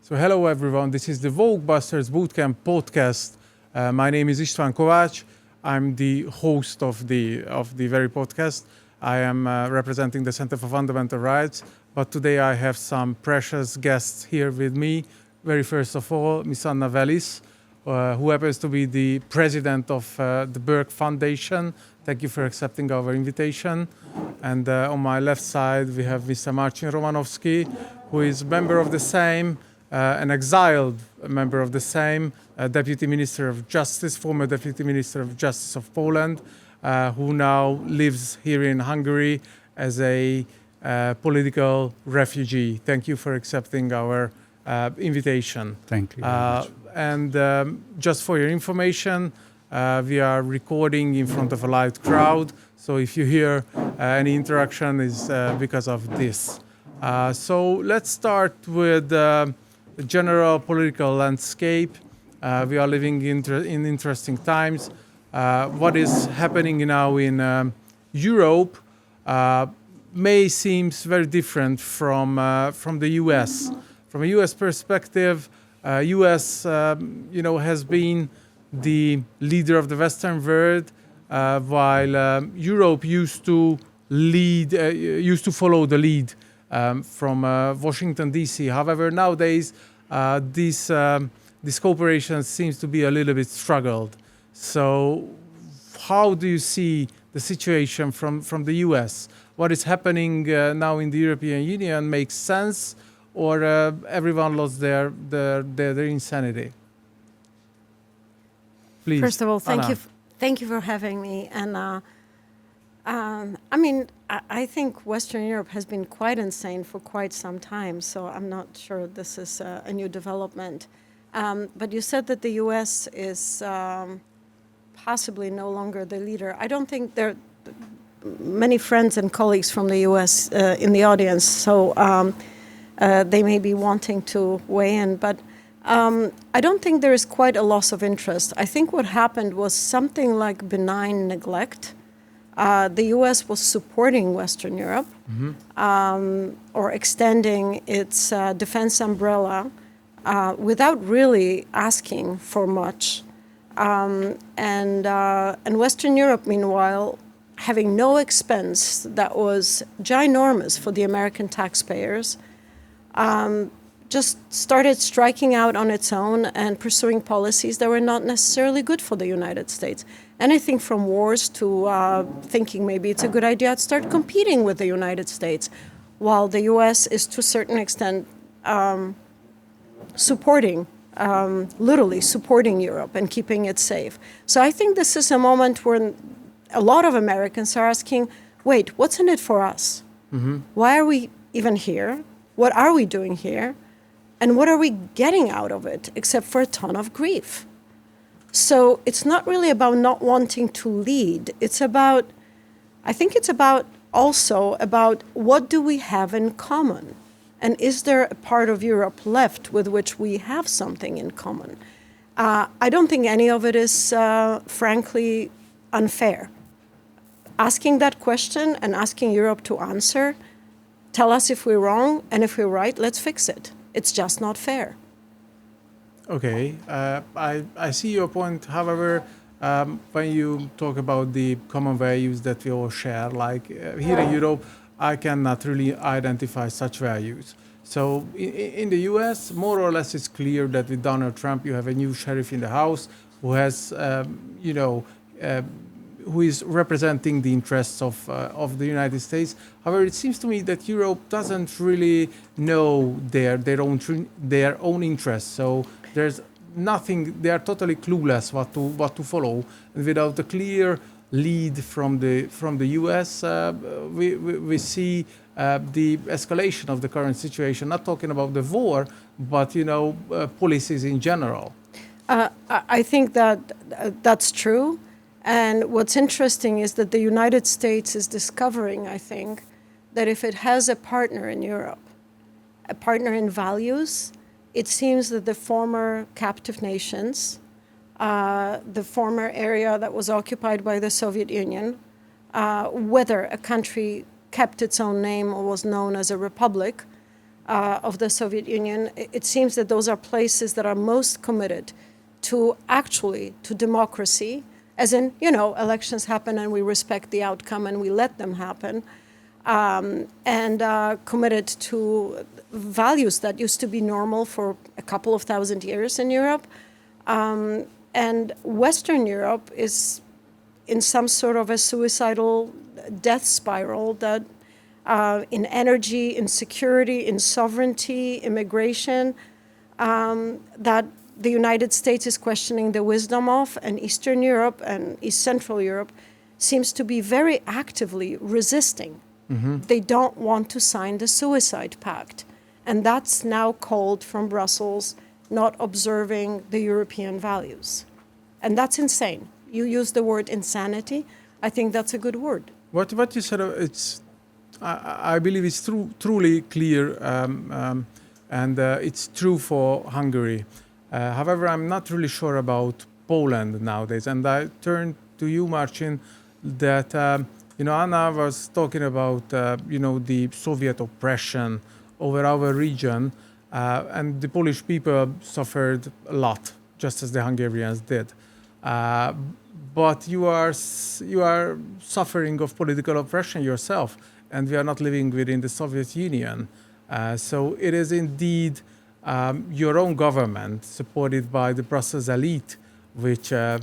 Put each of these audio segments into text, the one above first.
So hello everyone, this is the Vogue Busters Bootcamp podcast. My name is István Kovács. I'm the host of the very podcast. I am representing the Center for Fundamental Rights, but today I have some precious guests here with me. Very first of all, Ms. Anna Velis, who happens to be the president of the Berg Foundation. Thank you for accepting our invitation. And on my left side, we have Mr. Marcin Romanowski, who is member of the Sejm, an exiled member of the Sejm, Deputy Minister of Justice, former Deputy Minister of Justice of Poland, who now lives here in Hungary as a political refugee. Thank you for accepting our invitation. Thank you very much. And just for your information, we are recording in front of a live crowd, so if you hear any interaction, is because of this. So let's start with the general political landscape. We are living in interesting times. What is happening now in Europe may seem very different from the US. From a US perspective, US has been the leader of the Western world, while Europe used to follow the lead from Washington D.C. However, nowadays this cooperation seems to be a little bit struggled. So, how do you see the situation from the U.S.? What is happening now in the European Union makes sense, or everyone lost their insanity? Please, first of all, Anna. thank you for having me. And I think Western Europe has been quite insane for quite some time, so I'm not sure this is a new development. But you said that the U.S. is possibly no longer the leader. I don't think there are many friends and colleagues from the U.S. In the audience, so they may be wanting to weigh in, but I don't think there is quite a loss of interest. I think what happened was something like benign neglect. The U.S. was supporting Western Europe, or extending its defense umbrella without really asking for much. And Western Europe, meanwhile, having no expense that was ginormous for the American taxpayers, just started striking out on its own and pursuing policies that were not necessarily good for the United States. Anything from wars to thinking maybe it's a good idea to start competing with the United States, while the U.S. is to a certain extent literally supporting Europe and keeping it safe. So I think this is a moment where a lot of Americans are asking, wait, what's in it for us? Why are we even here? What are we doing here? And what are we getting out of it except for a ton of grief? So it's not really about not wanting to lead. I think it's also about what do we have in common? And is there a part of Europe left with which we have something in common? I don't think any of it is, frankly, unfair. Asking that question and asking Europe to answer, tell us if we're wrong, and if we're right, let's fix it. It's just not fair. Okay, I see your point. However, when you talk about the common values that we all share, like here in Europe, I cannot really identify such values. So in the US, more or less it's clear that with Donald Trump, you have a new sheriff in the House who has, who is representing the interests of the United States. However, it seems to me that Europe doesn't really know their own interests. So there's nothing. They are totally clueless what to follow. And without a clear lead from the U.S., we see the escalation of the current situation. Not talking about the war, but policies in general. I think that's true. And what's interesting is that the United States is discovering, I think, that if it has a partner in Europe, a partner in values, it seems that the former captive nations, the former area that was occupied by the Soviet Union, whether a country kept its own name or was known as a republic, of the Soviet Union, it seems that those are places that are most committed to democracy, as in, elections happen and we respect the outcome and we let them happen, and committed to values that used to be normal for a couple of thousand years in Europe. And Western Europe is in some sort of a suicidal death spiral that in energy, in security, in sovereignty, immigration, that the United States is questioning the wisdom of, and Eastern Europe and East Central Europe seems to be very actively resisting. Mm-hmm. They don't want to sign the suicide pact. And that's now called from Brussels not observing the European values. And that's insane. You use the word insanity. I think that's a good word. What you said, I believe it's truly clear, and it's true for Hungary. However, I'm not really sure about Poland nowadays. And I turn to you, Marcin, that, Anna was talking about, the Soviet oppression over our region, and the Polish people suffered a lot, just as the Hungarians did. But you are suffering of political oppression yourself, and we are not living within the Soviet Union. So it is indeed your own government, supported by the Brussels elite, which are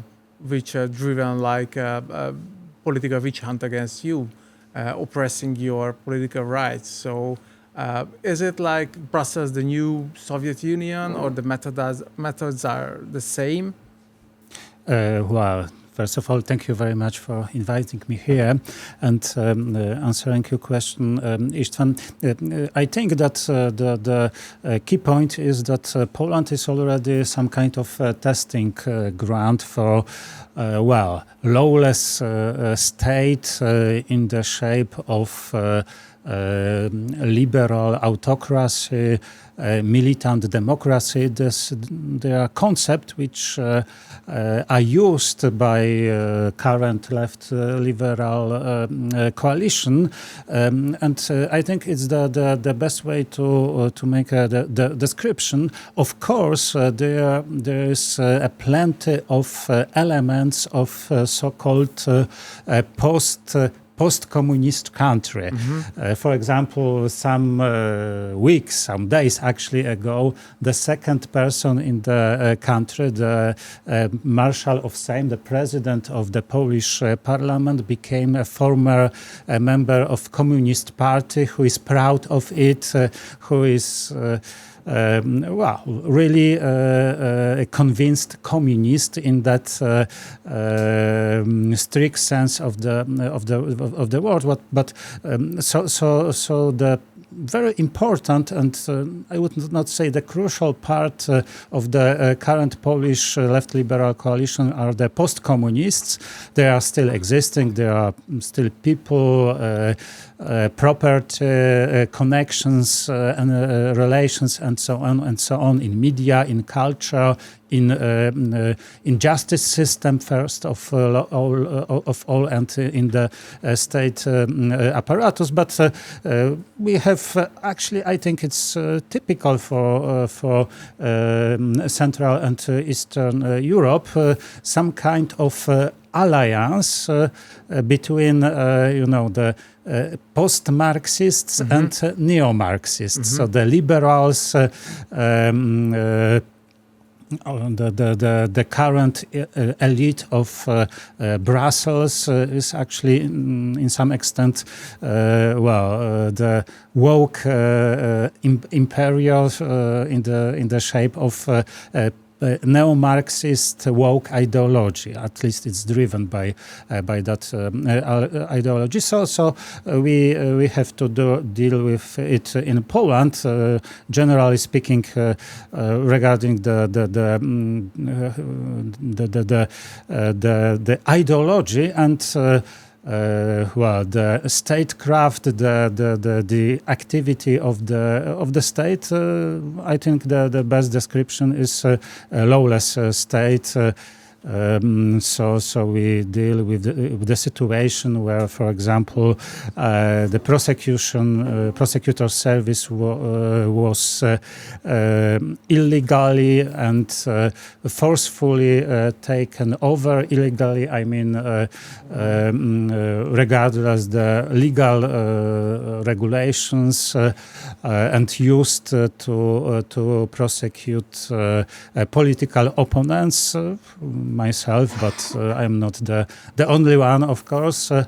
driven like a political witch hunt against you, oppressing your political rights. So is it like Brussels, the new Soviet Union, or the methods are the same? Well, first of all, thank you very much for inviting me here and answering your question, István. I think that the key point is that Poland is already some kind of testing ground for lawless state in the shape of liberal autocracy, militant democracy. There are concepts which are used by current left liberal coalition, and I think it's the best way to make the description. Of course, there is plenty of elements of so-called post-communist country. Mm-hmm. For example, some days actually ago, the second person in the country, the Marshal of Sejm, the president of the Polish parliament, became a former member of Communist Party, who is proud of it, who is really a convinced communist in that strict sense of the word. But so the very important and I would not say the crucial part of the current Polish left liberal coalition are the post-communists. They are still existing. There are still people, property, connections, and relations, and so on in media, in culture, in justice system first of all, and in the state apparatus. But we have actually, I think it's typical for Central and Eastern Europe, some kind of alliance between the post-Marxists mm-hmm. and neo-Marxists. Mm-hmm. So the liberals, the current elite of Brussels is actually, in some extent, the woke imperial in the shape of neo-Marxist woke ideology. At least it's driven by that ideology. So we have to deal with it in Poland. Generally speaking, regarding the ideology and the statecraft, the activity of the state. I think the best description is a lawless state, So we deal with the situation where, for example, the prosecutor service was illegally and forcefully taken over. Illegally, I mean, regardless the legal regulations, and used to prosecute political opponents. Myself, but I'm not the only one, of course. Actually,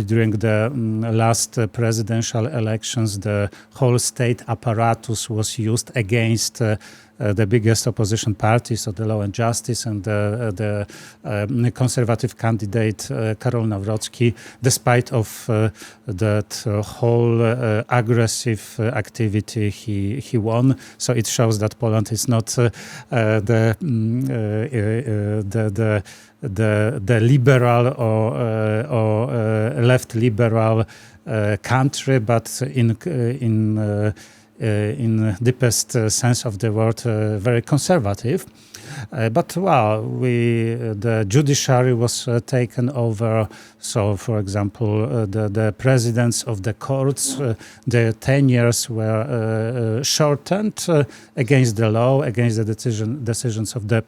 during the last presidential elections, the whole state apparatus was used against the biggest opposition party, so the Law and Justice, and the conservative candidate Karol Nawrocki, despite of that whole aggressive activity, he won. So it shows that Poland is not the liberal or left liberal country, but in deepest sense of the word, very conservative. But the judiciary was taken over. So, for example, the presidents of the courts, their tenures were shortened against the law, against the decisions of the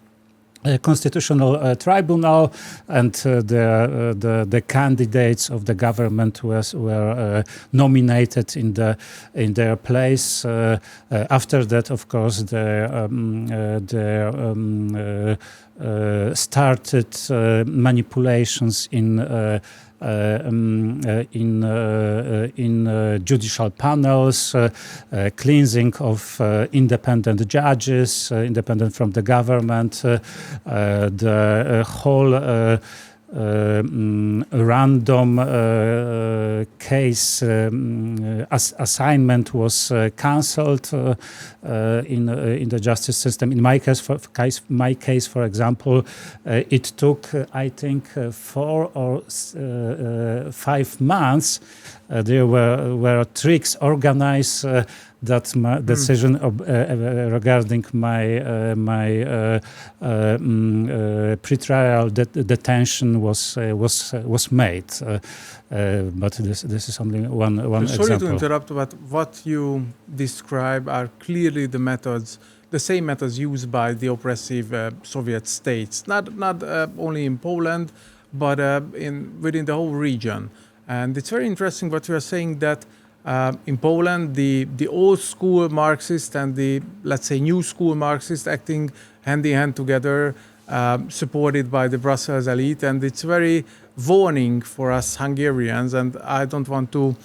Constitutional Tribunal, and the candidates of the government were nominated in their place. After that, of course, started manipulations in judicial panels, cleansing of independent judges, independent from the government, the whole random case assignment was cancelled in the justice system. In my case, for example, it took I think 4 or 5 months. There were tricks organized that my decision regarding my pretrial detention was made. But this is only one example. Sorry to interrupt, but what you describe are clearly the same methods used by the oppressive Soviet states, not only in Poland, but within the whole region. And it's very interesting what you are saying, that in Poland, the old school Marxist and the, let's say, new school Marxist acting hand in hand together, supported by the Brussels elite. And it's very warning for us Hungarians. And I don't want to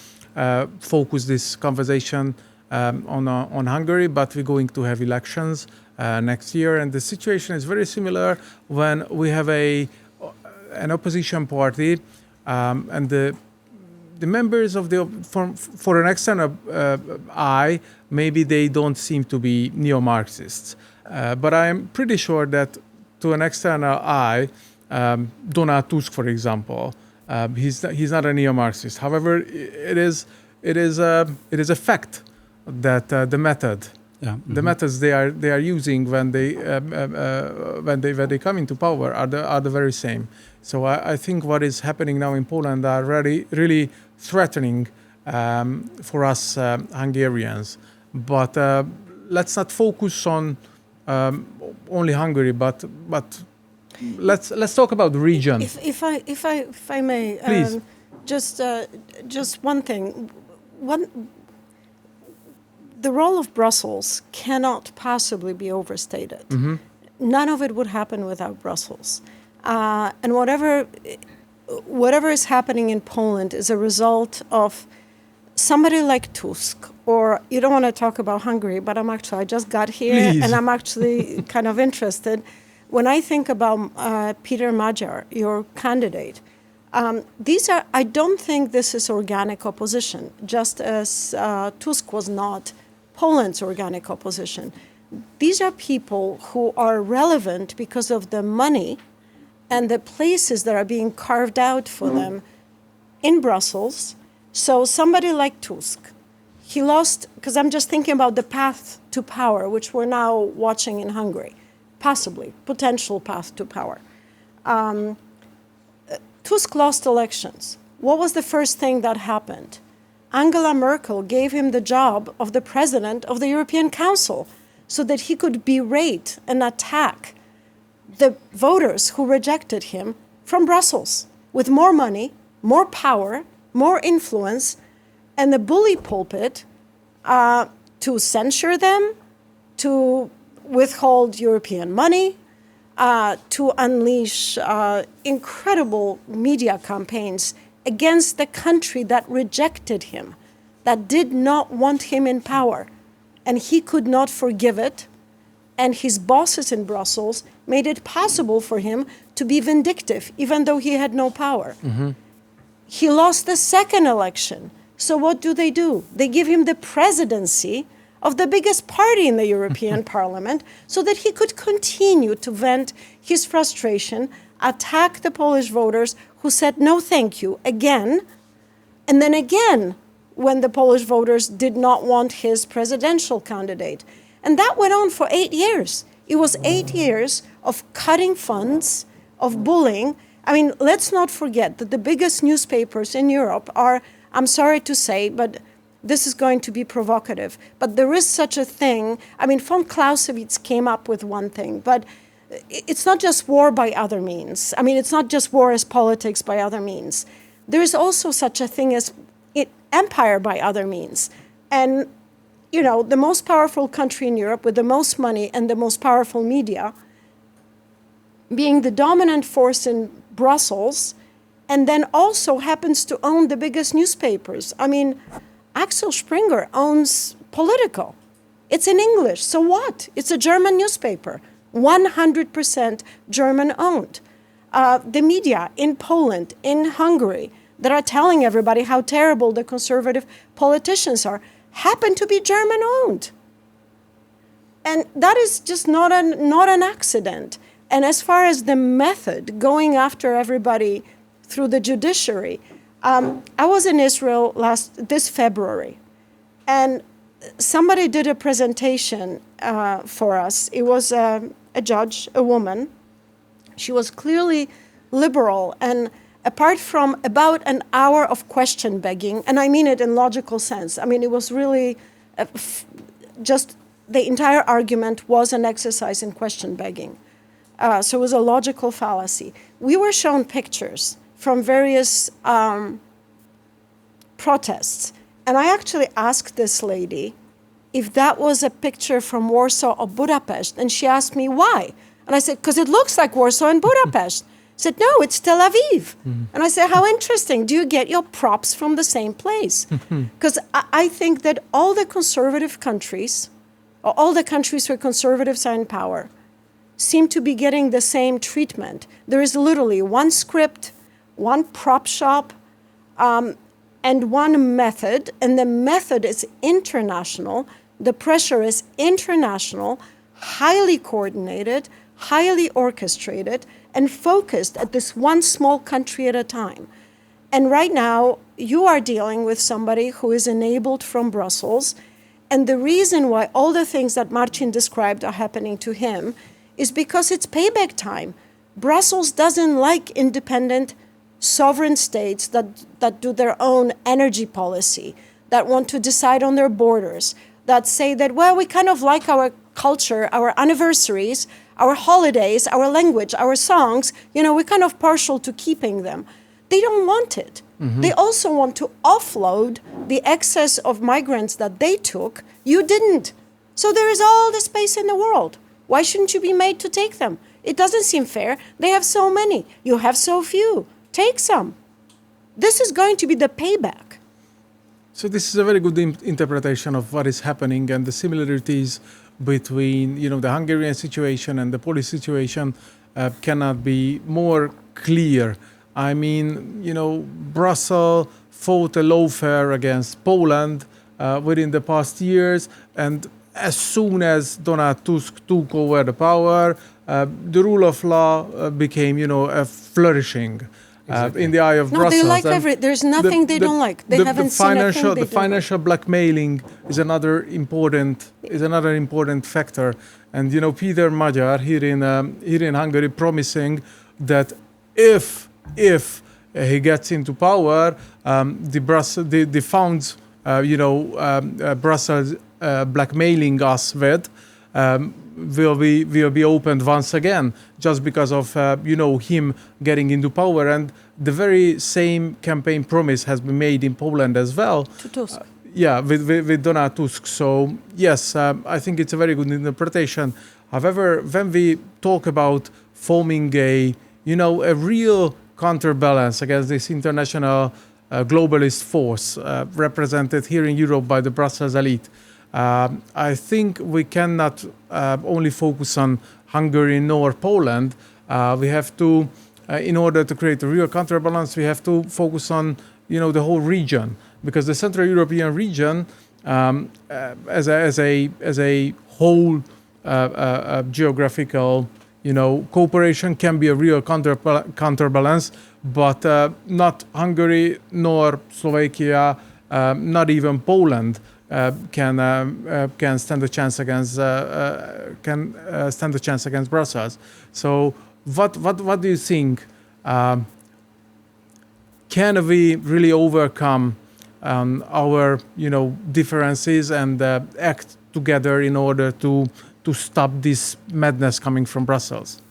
focus this conversation on Hungary, but we're going to have elections next year. And the situation is very similar when we have an opposition party, and the members of for an external eye, maybe they don't seem to be neo-Marxists. But I'm pretty sure that to an external eye, Donald Tusk, for example, he's not a neo-Marxist. However, it is a fact that the methods they are using when they come into power are the very same. So I think what is happening now in Poland are really threatening for us Hungarians. But let's not focus on only Hungary, but let's talk about the region. If I may, please. Just one thing. The role of Brussels cannot possibly be overstated. Mm-hmm. None of it would happen without Brussels. And whatever is happening in Poland is a result of somebody like Tusk, or you don't want to talk about Hungary, but I just got here. Please. And I'm actually kind of interested. When I think about Peter Magyar, your candidate, I don't think this is organic opposition, just as Tusk was not Poland's organic opposition. These are people who are relevant because of the money and the places that are being carved out for them in Brussels. So somebody like Tusk, he lost, because I'm just thinking about the path to power, which we're now watching in Hungary. possibly, potential path to power. Tusk lost elections. What was the first thing that happened? Angela Merkel gave him the job of the president of the European Council so that he could berate and attack the voters who rejected him from Brussels with more money, more power, more influence, and the bully pulpit to censure them, to withhold European money, to unleash incredible media campaigns against the country that rejected him, that did not want him in power. And he could not forgive it. And his bosses in Brussels made it possible for him to be vindictive, even though he had no power. Mm-hmm. He lost the second election. So what do? They give him the presidency of the biggest party in the European Parliament so that he could continue to vent his frustration, attack the Polish voters who said no thank you again, and then again when the Polish voters did not want his presidential candidate. And that went on for 8 years. It was 8 years of cutting funds, of bullying. I mean, let's not forget that the biggest newspapers in Europe are, I'm sorry to say, but this is going to be provocative, but there is such a thing. I mean, von Clausewitz came up with one thing, but it's not just war by other means. I mean, it's not just war as politics by other means. There is also such a thing as empire by other means. And, you know, the most powerful country in Europe with the most money and the most powerful media being the dominant force in Brussels, and then also happens to own the biggest newspapers. I mean, Axel Springer owns Politico. It's in English. So what? It's a German newspaper, 100% German-owned. The media in Poland, in Hungary, that are telling everybody how terrible the conservative politicians are, happen to be German-owned. And that is just not an accident. And as far as the method, going after everybody through the judiciary, I was in Israel this February, and somebody did a presentation for us. It was a judge, a woman. She was clearly liberal, and apart from about an hour of question begging, and I mean it in logical sense. I mean, it was really just the entire argument was an exercise in question begging. So it was a logical fallacy. We were shown pictures from various protests. And I actually asked this lady if that was a picture from Warsaw or Budapest. And she asked me why. And I said, because it looks like Warsaw and Budapest. She said, no, it's Tel Aviv. Mm-hmm. And I said, how interesting. Do you get your props from the same place? Because I think that all the conservative countries, or all the countries where conservatives are in power, seem to be getting the same treatment. There is literally one script, one prop shop, and one method, and the method is international. The pressure is international, highly coordinated, highly orchestrated, and focused at this one small country at a time. And right now, you are dealing with somebody who is enabled from Brussels, and the reason why all the things that Marcin described are happening to him is because it's payback time. Brussels doesn't like independent sovereign states that do their own energy policy, that want to decide on their borders, that say that, well, we kind of like our culture, our anniversaries, our holidays, our language, our songs, you know, we're kind of partial to keeping them. They don't want it. Mm-hmm. They also want to offload the excess of migrants that they took. You didn't. So there is all the space in the world. Why shouldn't you be made to take them? It doesn't seem fair. They have so many. You have so few. Take some. This is going to be the payback. So this is a very good interpretation of what is happening, and the similarities between, you know, the Hungarian situation and the Polish situation cannot be more clear. I mean, you know, Brussels fought a lawfare against Poland within the past years, and as soon as Donald Tusk took over the power, the rule of law became, you know, flourishing. in the eye of No, Brussels. they like And there's nothing they don't like. They haven't seen a thing they the don't financial blackmailing is another important factor. And Peter Magyar here in Hungary promising that if he gets into power, the funds Brussels blackmailing us with will be opened once again, just because of him getting into power. And the very same campaign promise has been made in Poland as well. To Tusk. With Donald Tusk. So yes, I think it's a very good interpretation. However, when we talk about forming a real counterbalance against this international globalist force represented here in Europe by the Brussels elite, I think we cannot only focus on Hungary nor Poland. We have to, in order to create a real counterbalance, we have to focus on the whole region, because the Central European region, as a whole geographical cooperation, can be a real counterbalance, but not Hungary nor Slovakia, not even Poland can stand a chance against Brussels. So what do you think? Can we really overcome our differences and act together in order to stop this madness coming from Brussels?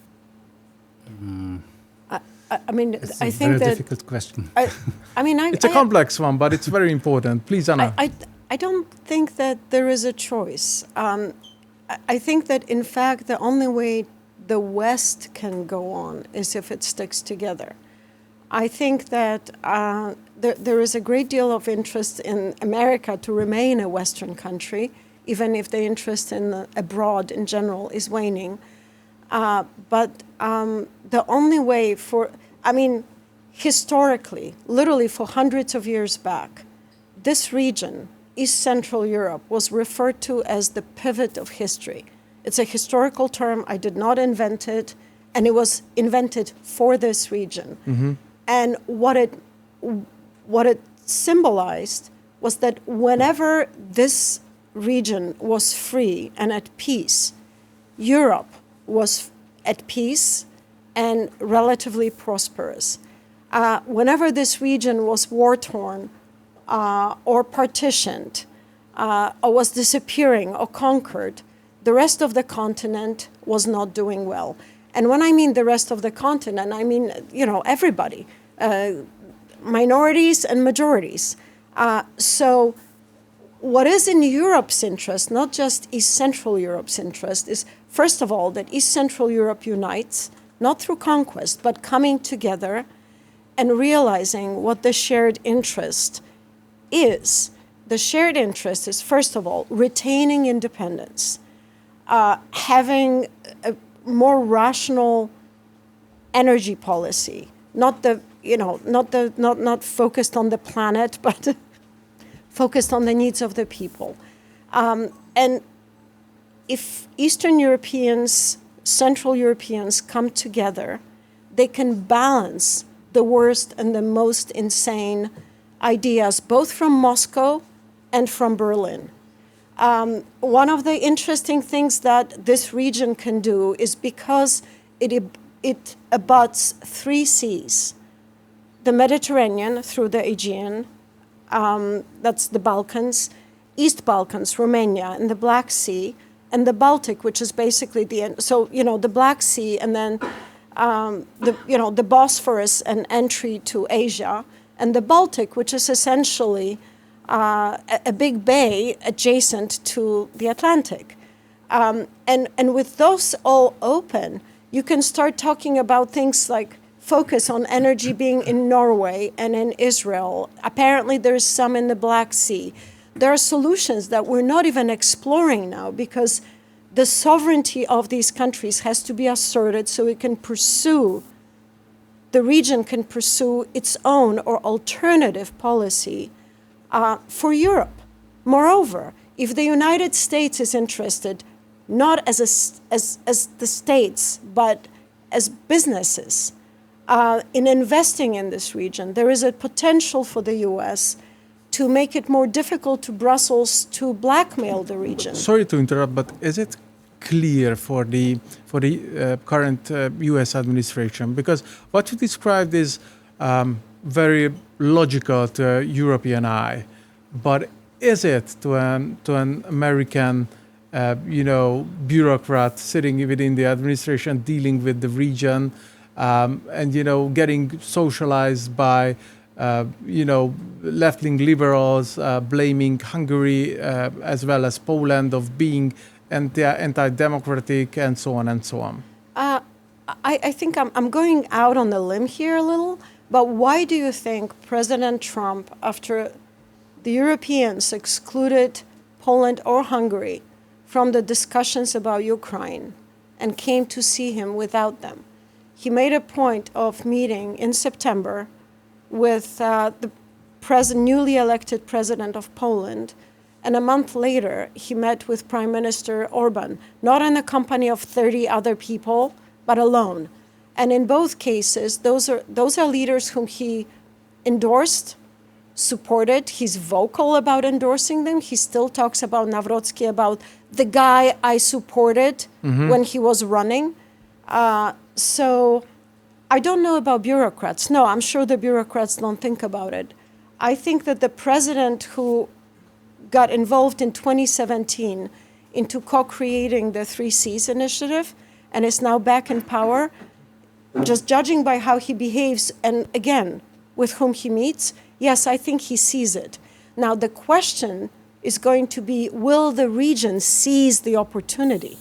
I mean, It's I a think very that difficult question. It's a complex one, but it's very important. Please, Anna. I don't think that there is a choice. I think that, in fact, the only way the West can go on is if it sticks together. I think that there is a great deal of interest in America to remain a Western country, even if the interest in abroad in general is waning. But the only way historically, literally for hundreds of years back, this region, East Central Europe, was referred to as the pivot of history. It's a historical term. I did not invent it, and it was invented for this region. Mm-hmm. And what it symbolized was that whenever this region was free and at peace, Europe was at peace and relatively prosperous. Whenever this region was war-torn or partitioned or was disappearing or conquered, the rest of the continent was not doing well. And when I mean the rest of the continent, I mean, everybody, minorities and majorities. So what is in Europe's interest, not just East Central Europe's interest, is, first of all, that East Central Europe unites, not through conquest, but coming together and realizing what the shared interest is. The shared interest is, first of all, retaining independence, having a more rational energy policy, not focused on the planet, but focused on the needs of the people. And if Eastern Europeans, Central Europeans come together, they can balance the worst and the most insane ideas, both from Moscow and from Berlin. One of the interesting things that this region can do is, because it abuts three seas: the Mediterranean through the Aegean, that's the Balkans, East Balkans, Romania, and the Black Sea, and the Baltic, which is basically the end. So, the Black Sea, and then the Bosphorus and entry to Asia, and the Baltic, which is essentially a big bay adjacent to the Atlantic. And with those all open, you can start talking about things like focus on energy being in Norway and in Israel. Apparently there's some in the Black Sea. There are solutions that we're not even exploring now, because the sovereignty of these countries has to be asserted so it can pursue, the region can pursue its own or alternative policy for Europe. Moreover, if the United States is interested, not as the states, but as businesses, in investing in this region. There is a potential for the US to make it more difficult to Brussels to blackmail the region. Sorry to interrupt, but is it clear for the current U.S. administration? Because what you described is very logical to a European eye, but is it to an American, bureaucrat sitting within the administration dealing with the region, and getting socialized by left-wing liberals, blaming Hungary as well as Poland of being anti-democratic, and so on and so on? I think I'm going out on a limb here a little, but why do you think President Trump, after the Europeans excluded Poland or Hungary from the discussions about Ukraine and came to see him without them, he made a point of meeting in September with the newly elected president of Poland, and a month later he met with Prime Minister Orban, not in a company of 30 other people, but alone. And in both cases, those are leaders whom he endorsed, supported. He's vocal about endorsing them. He still talks about Nawrocki, about the guy I supported when he was running. So I don't know about bureaucrats. No, I'm sure the bureaucrats don't think about it. I think that the president who got involved in 2017 into co-creating the 3Cs initiative and is now back in power, just judging by how he behaves and, again, with whom he meets, yes, I think he sees it. Now, the question is going to be, will the region seize the opportunity?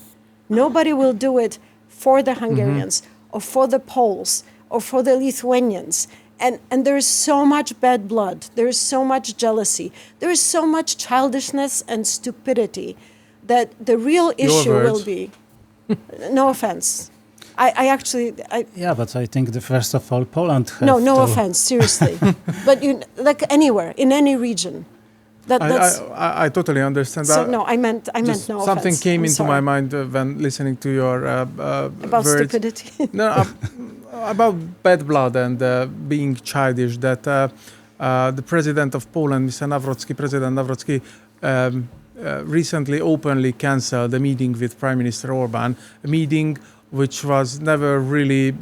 Nobody will do it for the Hungarians or for the Poles or for the Lithuanians. And there is so much bad blood. There is so much jealousy. There is so much childishness and stupidity that the real issue will be, no offense. Yeah, but I think first of all, Poland has no offense, seriously. But like anywhere, in any region. I totally understand that. So no, I meant no offense. Something came into my mind when listening to your about words. Stupidity. No, about bad blood and being childish. That the president of Poland, President Nawrocki, recently openly cancelled a meeting with Prime Minister Orban, a meeting which was never really,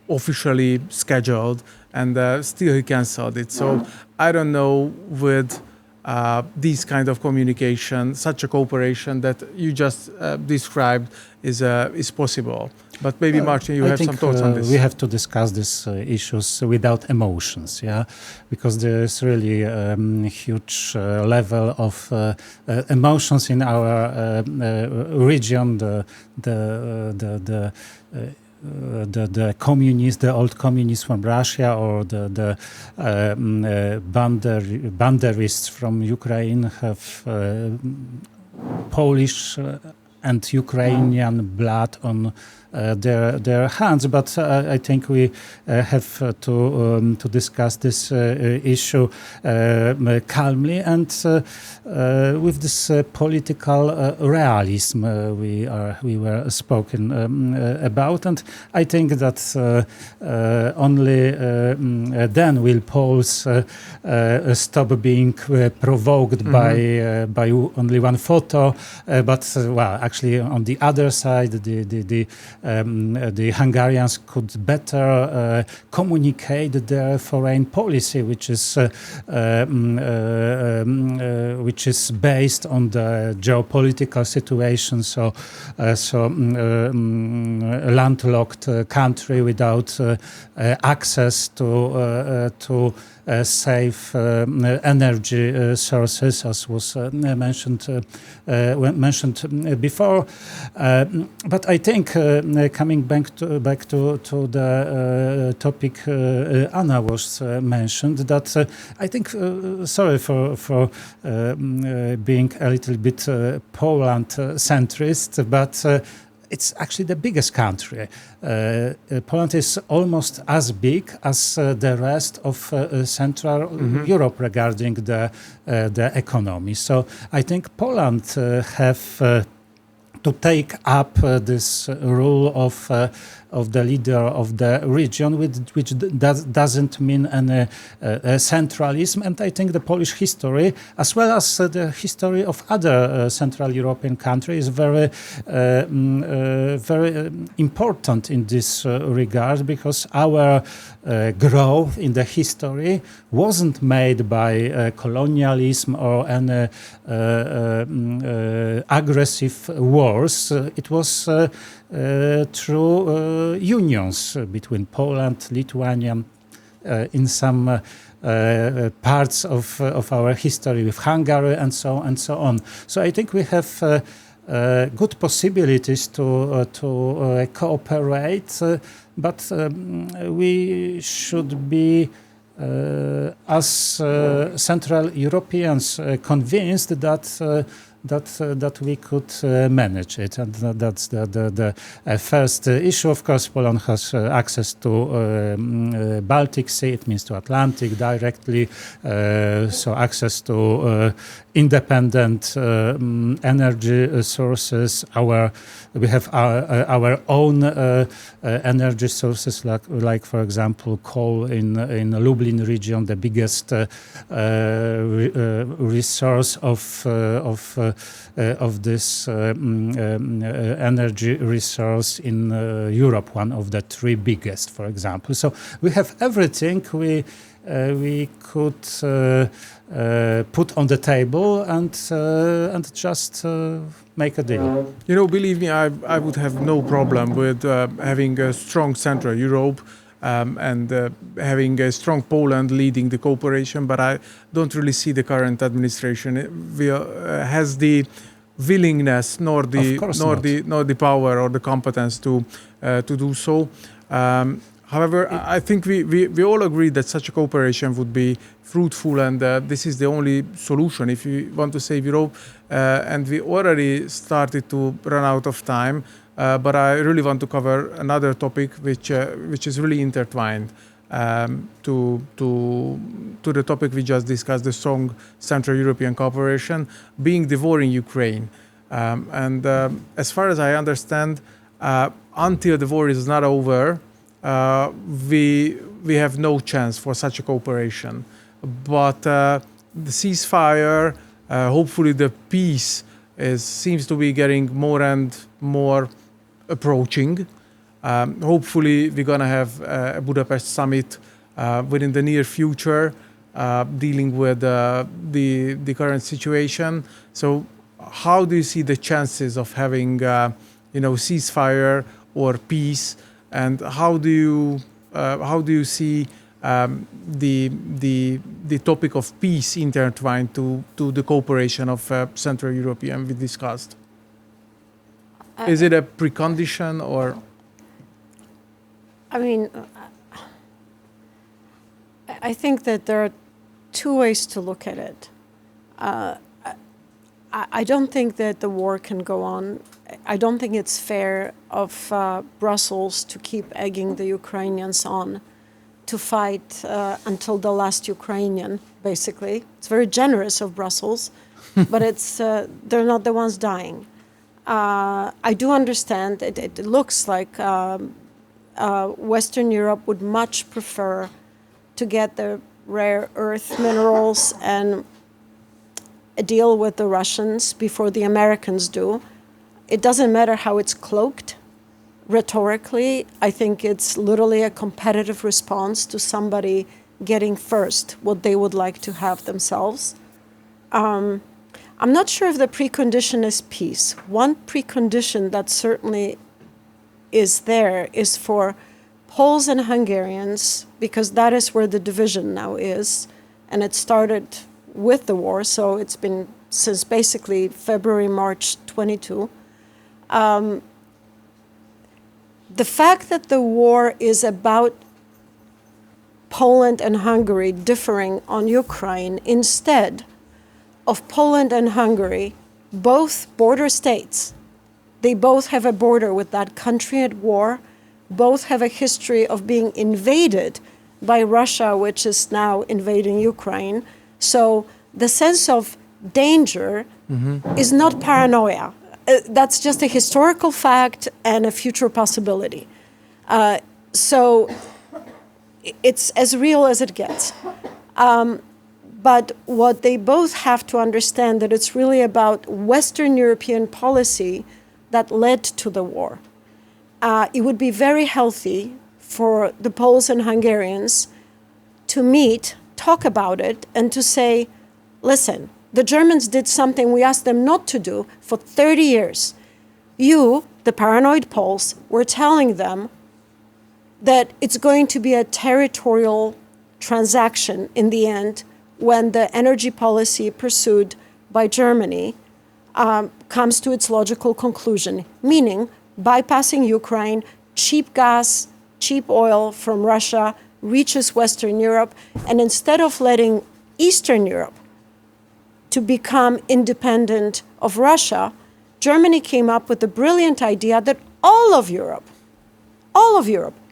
officially scheduled, and still he cancelled it. So I don't know with these kind of communication, such a cooperation that you just described is possible. But maybe Marcin, you have some thoughts on this. We have to discuss these issues without emotions, because there is really a huge level of emotions in our region. The communists, the old communists from Russia, or the banderists from Ukraine have Polish and Ukrainian blood on their hands. But I think we have to discuss this issue calmly and with this political realism we were spoken about. And I think that only then will Poles stop being provoked by only one photo. But actually, on the other side, the Hungarians could better communicate their foreign policy, which is based on the geopolitical situation. So a landlocked country without access to safe energy sources, as was mentioned before. But I think coming back to the topic Anna was mentioned, that I think sorry for being a little bit Poland centrist, but it's actually the biggest country. Poland is almost as big as the rest of Central Europe regarding the economy. So I think Poland have to take up this role of leader of the region, which doesn't mean any centralism. And I think the Polish history, as well as the history of other Central European countries, is very important in this regard, because our growth in the history wasn't made by colonialism or any aggressive wars. It was through unions between Poland, Lithuania, in some parts of our history with Hungary and so on. So I think we have good possibilities to cooperate, but we should be as Central Europeans convinced that we could manage it, and that's the first issue. Of course, Poland has access to Baltic Sea. It means to Atlantic directly, so access to independent energy sources. We have our own energy sources, like for example coal in Lublin region, the biggest resource of this energy resource in Europe, one of the 3 biggest, for example. So we have everything we could put on the table and just make a deal. You know, believe me, I would have no problem with having a strong Central Europe and having a strong Poland leading the cooperation, but I don't really see the current administration has the willingness nor the power or the competence to do so. However, I think we all agree that such a cooperation would be fruitful, and this is the only solution if we want to save Europe. And we already started to run out of time, but I really want to cover another topic which is really intertwined to the topic we just discussed, the strong Central European cooperation, being the war in Ukraine. And as far as I understand, until the war is not over, we have no chance for such a cooperation. But the ceasefire, hopefully the peace seems to be getting more and more approaching. Hopefully we're going to have a Budapest summit within the near future, dealing with the current situation. So how do you see the chances of having ceasefire or peace? And how do you see the topic of peace intertwined to the cooperation of Central European we discussed? Is it a precondition or? I mean, I think that there are 2 ways to look at it. I don't think that the war can go on. I don't think it's fair of Brussels to keep egging the Ukrainians on to fight until the last Ukrainian, basically. It's very generous of Brussels, but they're not the ones dying. I do understand it looks like Western Europe would much prefer to get the rare earth minerals and deal with the Russians before the Americans do. It doesn't matter how it's cloaked rhetorically. I think it's literally a competitive response to somebody getting first what they would like to have themselves. I'm not sure if the precondition is peace. One precondition that certainly is there is for Poles and Hungarians, because that is where the division now is, and it started with the war, so it's been since basically February, March 22. The fact that the war is about Poland and Hungary differing on Ukraine instead of Poland and Hungary, both border states, they both have a border with that country at war, both have a history of being invaded by Russia, which is now invading Ukraine. So the sense of danger is not paranoia. That's just a historical fact and a future possibility. So it's as real as it gets. But what they both have to understand that it's really about Western European policy that led to the war. It would be very healthy for the Poles and Hungarians to meet, talk about it, and to say, listen, the Germans did something we asked them not to do for 30 years. You, the paranoid Poles, were telling them that it's going to be a territorial transaction in the end when the energy policy pursued by Germany comes to its logical conclusion, meaning bypassing Ukraine, cheap gas, cheap oil from Russia reaches Western Europe, and instead of letting Eastern Europe to become independent of Russia, Germany came up with the brilliant idea that all of Europe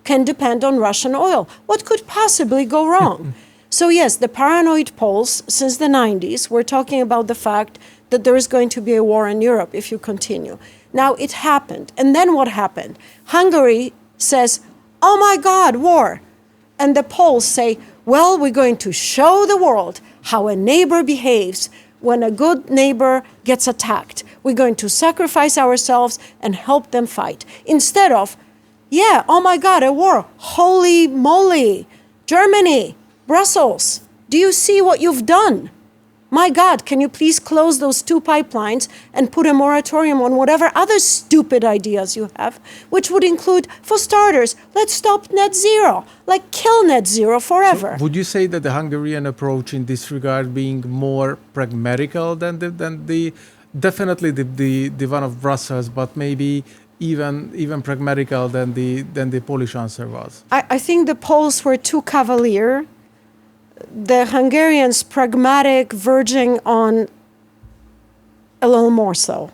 can depend on Russian oil. What could possibly go wrong? So yes, the paranoid Poles since the 90s were talking about the fact that there is going to be a war in Europe if you continue. Now it happened. And then what happened? Hungary says, oh my God, war. And the Poles say, well, we're going to show the world how a neighbor behaves when a good neighbor gets attacked. We're going to sacrifice ourselves and help them fight. Instead of, yeah, oh my God, a war. Holy moly. Germany, Brussels, do you see what you've done? My God, can you please close those 2 pipelines and put a moratorium on whatever other stupid ideas you have, which would include, for starters, let's stop net zero, like kill net zero forever. So would you say that the Hungarian approach in this regard being more pragmatical than the definitely the one of Brussels, but maybe even pragmatical than the Polish answer was? I think the Poles were too cavalier. The Hungarians pragmatic, verging on a little more so.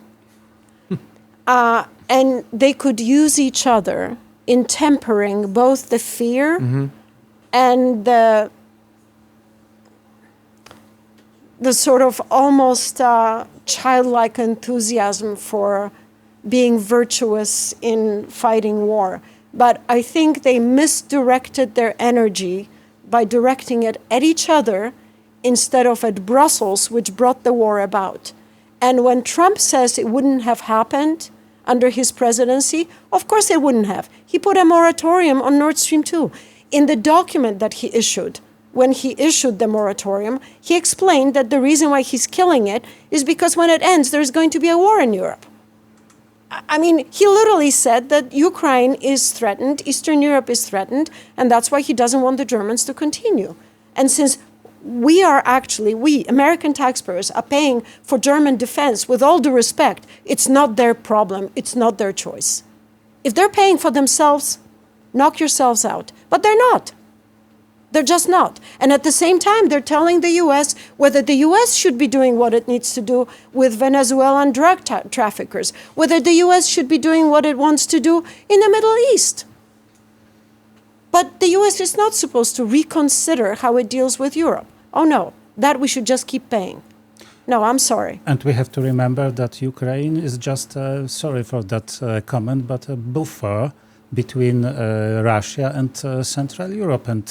And they could use each other in tempering both the fear and the sort of almost childlike enthusiasm for being virtuous in fighting war. But I think they misdirected their energy by directing it at each other instead of at Brussels, which brought the war about. And when Trump says it wouldn't have happened under his presidency, of course it wouldn't have. He put a moratorium on Nord Stream 2. In the document that he issued, when he issued the moratorium, he explained that the reason why he's killing it is because when it ends, there's going to be a war in Europe. I mean, he literally said that Ukraine is threatened, Eastern Europe is threatened, and that's why he doesn't want the Germans to continue. And since we, American taxpayers, are paying for German defense, with all due respect, it's not their problem, it's not their choice. If they're paying for themselves, knock yourselves out. But they're not. They're just not. And at the same time, they're telling the U.S. whether the U.S. should be doing what it needs to do with Venezuelan drug traffickers, whether the U.S. should be doing what it wants to do in the Middle East. But the U.S. is not supposed to reconsider how it deals with Europe. Oh, no, that we should just keep paying. No, I'm sorry. And we have to remember that Ukraine is just, sorry for that comment, but a buffer between Russia and Central Europe. And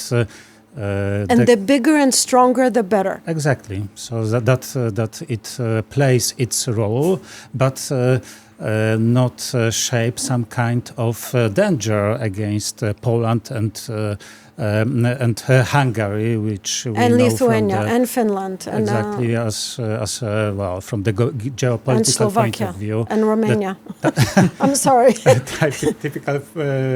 the bigger and stronger, the better. Exactly. So that it plays its role, but not shape some kind of danger against Poland and Hungary, which we and know Lithuania from and Finland, exactly and, as well from the geopolitical point of view, and Romania. I'm sorry. Typical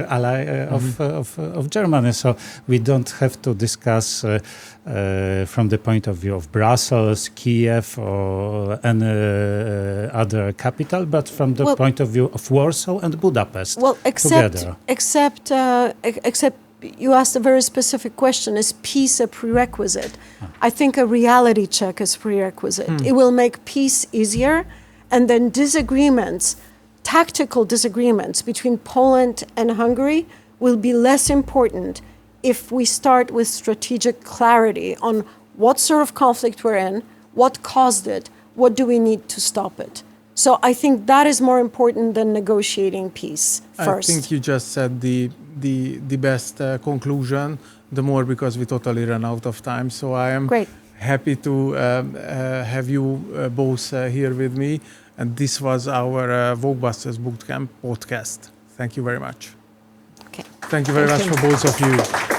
ally of Germany. So we don't have to discuss from the point of view of Brussels, Kiev, or any other capital, but from the point of view of Warsaw and Budapest. Well, together. except you asked a very specific question: is peace a prerequisite? I think a reality check is prerequisite. It will make peace easier, and then tactical disagreements between Poland and Hungary will be less important if we start with strategic clarity on what sort of conflict we're in, what caused it, what do we need to stop it. So I think that is more important than negotiating peace first. I think you just said the best conclusion, the more because we totally ran out of time. So I am happy to have you both here with me. And this was our Vokebusters Bootcamp podcast. Thank you very much. Okay. Thank you very much for both of you.